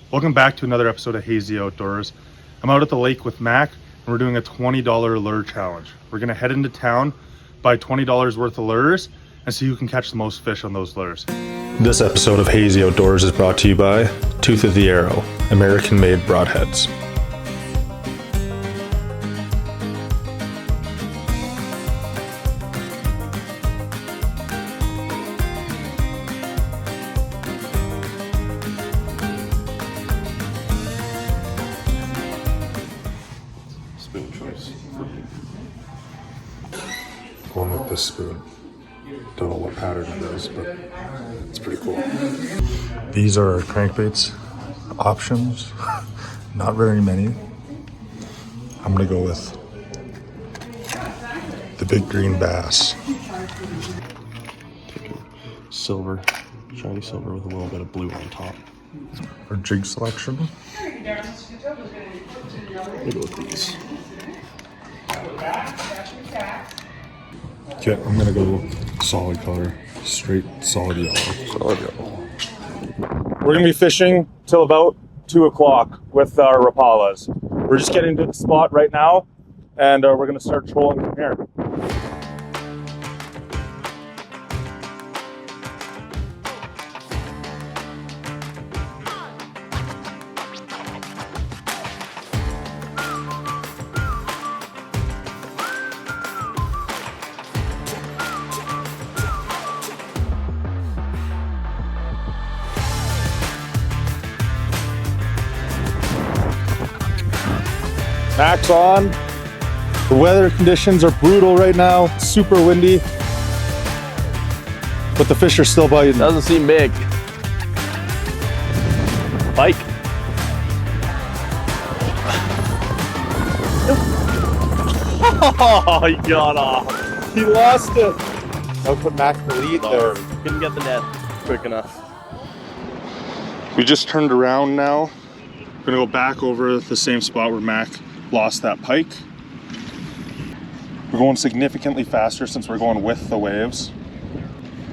Welcome back to another episode of Hazy Outdoors. I'm out at the lake with Mac and we're doing a $20 lure challenge. We're gonna head into town, buy $20 worth of lures and see who can catch the most fish on those lures. This episode of Hazy Outdoors is brought to you by Tooth of the Arrow, American-made broadheads. Spoon choice. Going with this spoon. Don't know what pattern it is, but it's pretty cool. These are our crankbaits options. Not very many. I'm gonna go with the big green bass. Silver, shiny silver with a little bit of blue on top. Our jig selection. We'll go with these. Okay, I'm gonna go solid color, straight solid yellow. Solid yellow. We're gonna be fishing till about 2 o'clock with our Rapalas. We're just getting to the spot right now, and we're gonna start trolling from here. Mac's on. The weather conditions are brutal right now. It's super windy. But the fish are still biting. Doesn't seem big. Pike. Oh, he got off. He lost it. I'll put Mac in the lead there. Couldn't get the net quick enough. We just turned around now. We're gonna go back over the same spot where Mac lost that pike. We're going significantly faster since we're going with the waves,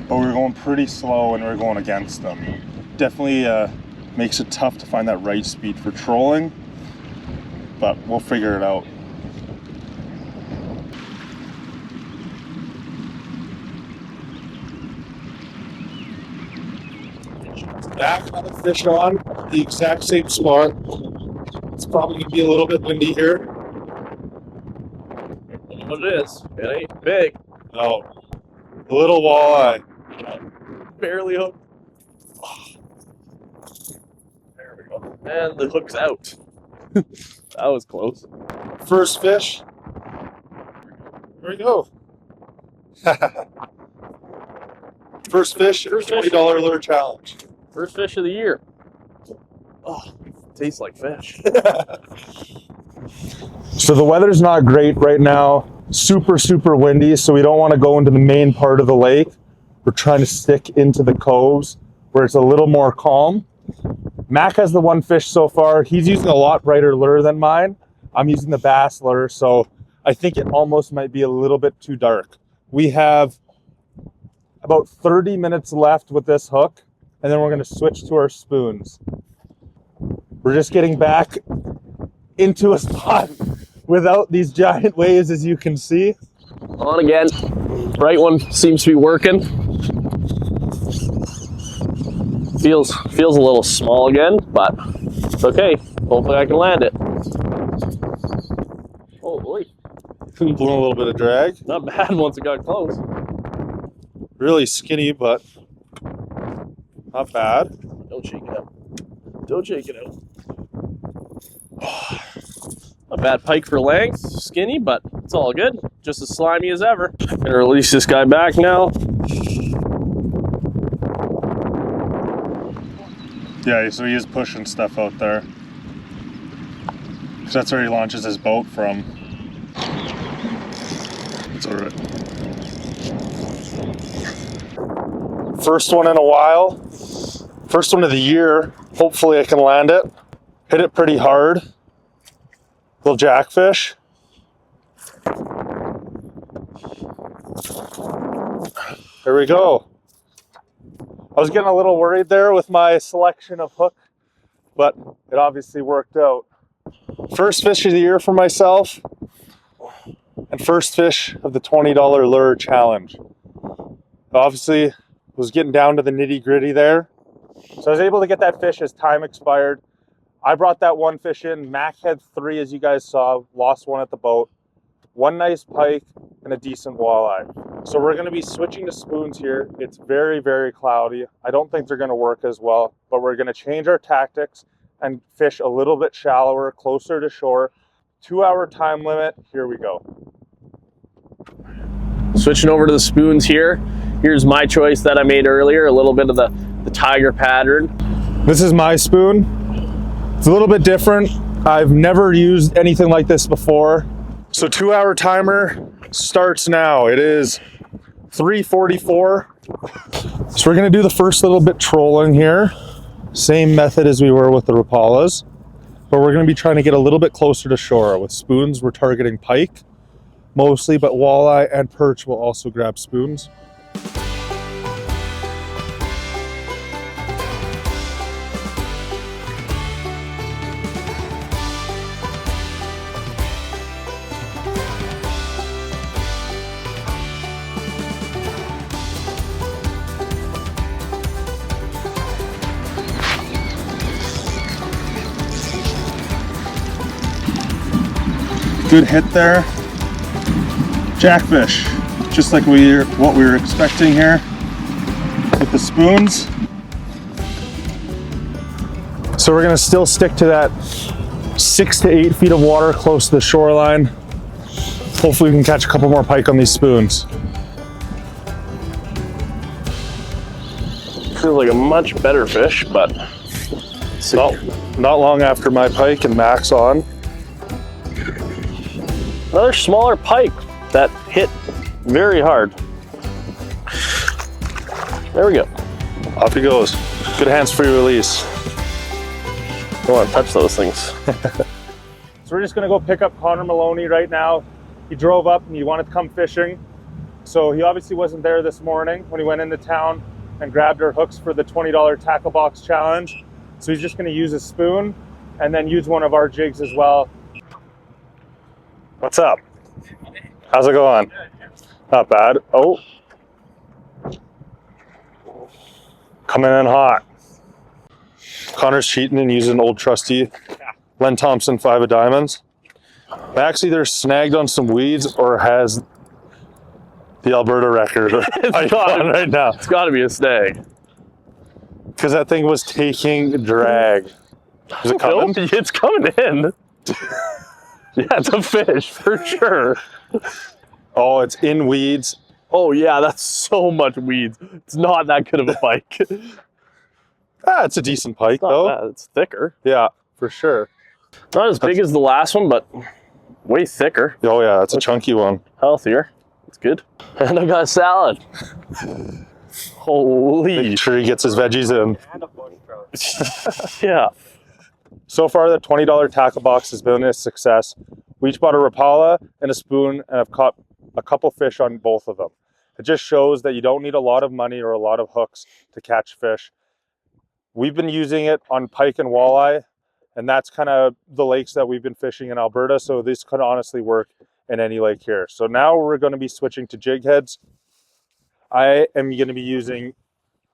but we're going pretty slow and we're going against them. Definitely makes it tough to find that right speed for trolling, but we'll figure it out. Back on the fish on the exact same spot. It's probably gonna be a little bit windy here. What it is. It ain't big. No, a little walleye. Barely hooked. There we go. And the hook's out. That was close. First fish. Here we go. First fish, $20 lure challenge. First fish of the year. Oh, tastes like fish. So the weather's not great right now. Super windy, so we don't want to go into the main part of the lake. We're trying to stick into the coves where it's a little more calm. Mac has the one fish so far. He's using a lot brighter lure than mine. I'm using the bass lure, so I think it almost might be a little bit too dark. We have about 30 minutes left with this hook, and then we're going to switch to our spoons. We're just getting back into a spot without these giant waves, as you can see. On again. Right one seems to be working. Feels a little small again, but it's okay. Hopefully I can land it. Oh boy. Blowing a little bit of drag. Not bad once it got close. Really skinny, but not bad. Don't shake it out. Don't shake it out. Not bad pike for length. Skinny, but it's all good. Just as slimy as ever. Gonna release this guy back now. Yeah, so he is pushing stuff out there. 'Cause that's where he launches his boat from. It's all right. First one in a while. First one of the year. Hopefully I can land it. Hit it pretty hard. Little jackfish. There we go. I was getting a little worried there with my selection of hook but it obviously worked out. First fish of the year for myself, and first fish of the $20 lure challenge. Obviously, was getting down to the nitty-gritty there. So I was able to get that fish as time expired. I brought that one fish in. Mac had 3, as you guys saw, lost 1 at the boat. 1 nice pike and a decent walleye. So we're gonna be switching to spoons here. It's very, very cloudy. I don't think they're gonna work as well, but we're gonna change our tactics and fish a little bit shallower, closer to shore. 2-hour time limit, here we go. Switching over to the spoons here. Here's my choice that I made earlier, a little bit of the tiger pattern. This is my spoon. It's a little bit different. I've never used anything like this before. So 2-hour timer starts now. It is 3:44. So we're gonna do the first little bit trolling here. Same method as we were with the Rapalas, but we're gonna be trying to get a little bit closer to shore. With spoons, we're targeting pike mostly, but walleye and perch will also grab spoons. Good hit there. Jackfish, just like what we were expecting here with the spoons. So we're gonna still stick to that 6 to 8 feet of water close to the shoreline. Hopefully we can catch a couple more pike on these spoons. Feels like a much better fish, but Not long after my pike and Mac's on. another smaller pike that hit very hard. There we go. Off he goes. Good hands-free release. Don't want to touch those things. So we're just gonna go pick up Connor Maloney right now. He drove up and he wanted to come fishing. So he obviously wasn't there this morning when he went into town and grabbed our hooks for the $20 tackle box challenge. So he's just gonna use a spoon and then use one of our jigs as well. What's up? How's it going? Not bad. Oh. Coming in hot. Connor's cheating and using an old trusty Len Thompson 5 of diamonds. Max either snagged on some weeds or has the Alberta record right now. It's got to be a snag. Because that thing was taking drag. Is it coming? It's coming in. Yeah, it's a fish for sure. Oh, it's in weeds. Oh yeah, that's so much weeds. It's not that good of a pike. Ah, it's a decent pike though. Bad. It's thicker. Yeah, for sure. Not as big as the last one, but way thicker. Oh yeah, it's a chunky one. Healthier. It's good. And I got a salad. Holy. Make sure he gets his veggies in. Yeah. So far, the $20 tackle box has been a success. We each bought a Rapala and a spoon, and I've caught a couple fish on both of them. It just shows that you don't need a lot of money or a lot of hooks to catch fish. We've been using it on pike and walleye, and that's kind of the lakes that we've been fishing in Alberta, so this could honestly work in any lake here. So now we're going to be switching to jig heads. I am going to be using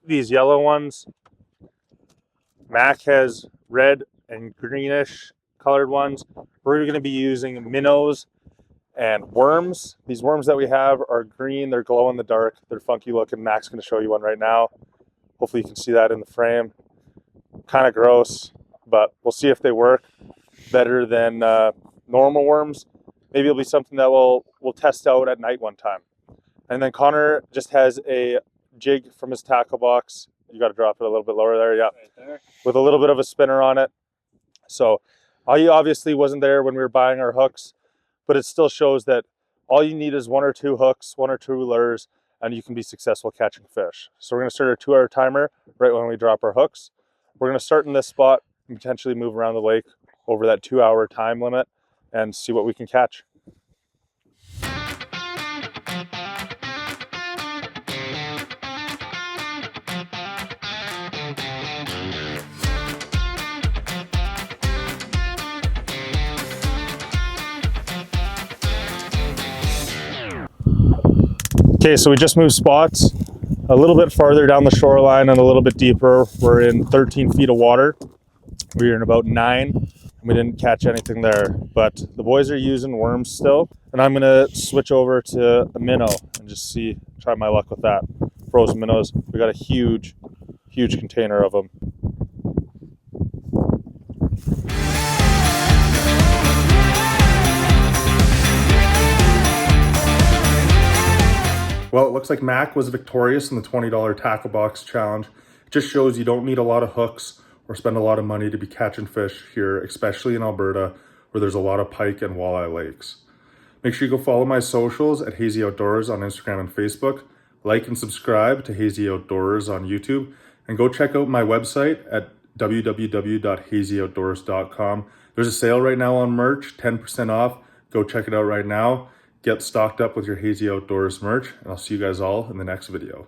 these yellow ones. Mac has red and greenish colored ones. We're going to be using minnows and worms. These worms that we have are green. They're glow in the dark. They're funky looking. Mac's going to show you one right now. Hopefully you can see that in the frame. Kind of gross, but we'll see if they work better than normal worms. Maybe it'll be something that we'll test out at night one time. And then Connor just has a jig from his tackle box. You got to drop it a little bit lower there, yeah. Right there. With a little bit of a spinner on it. So he obviously wasn't there when we were buying our hooks, but it still shows that all you need is 1 or 2 hooks, 1 or 2 lures, and you can be successful catching fish. So we're going to start our 2-hour timer right when we drop our hooks. We're going to start in this spot and potentially move around the lake over that 2-hour time limit and see what we can catch. Okay, so we just moved spots a little bit farther down the shoreline and a little bit deeper. We're in 13 feet of water. We were in about 9, and we didn't catch anything there. But the boys are using worms still, and I'm gonna switch over to a minnow and just try my luck with that. Frozen minnows. We got a huge container of them. Well, it looks like Mac was victorious in the $20 tackle box challenge. It just shows you don't need a lot of hooks or spend a lot of money to be catching fish here, especially in Alberta, where there's a lot of pike and walleye lakes. Make sure you go follow my socials at Hazy Outdoors on Instagram and Facebook. Like and subscribe to Hazy Outdoors on YouTube, and go check out my website at www.hazyoutdoors.com. There's a sale right now on merch, 10% off. Go check it out right now. Get stocked up with your Hazy Outdoors merch, and I'll see you guys all in the next video.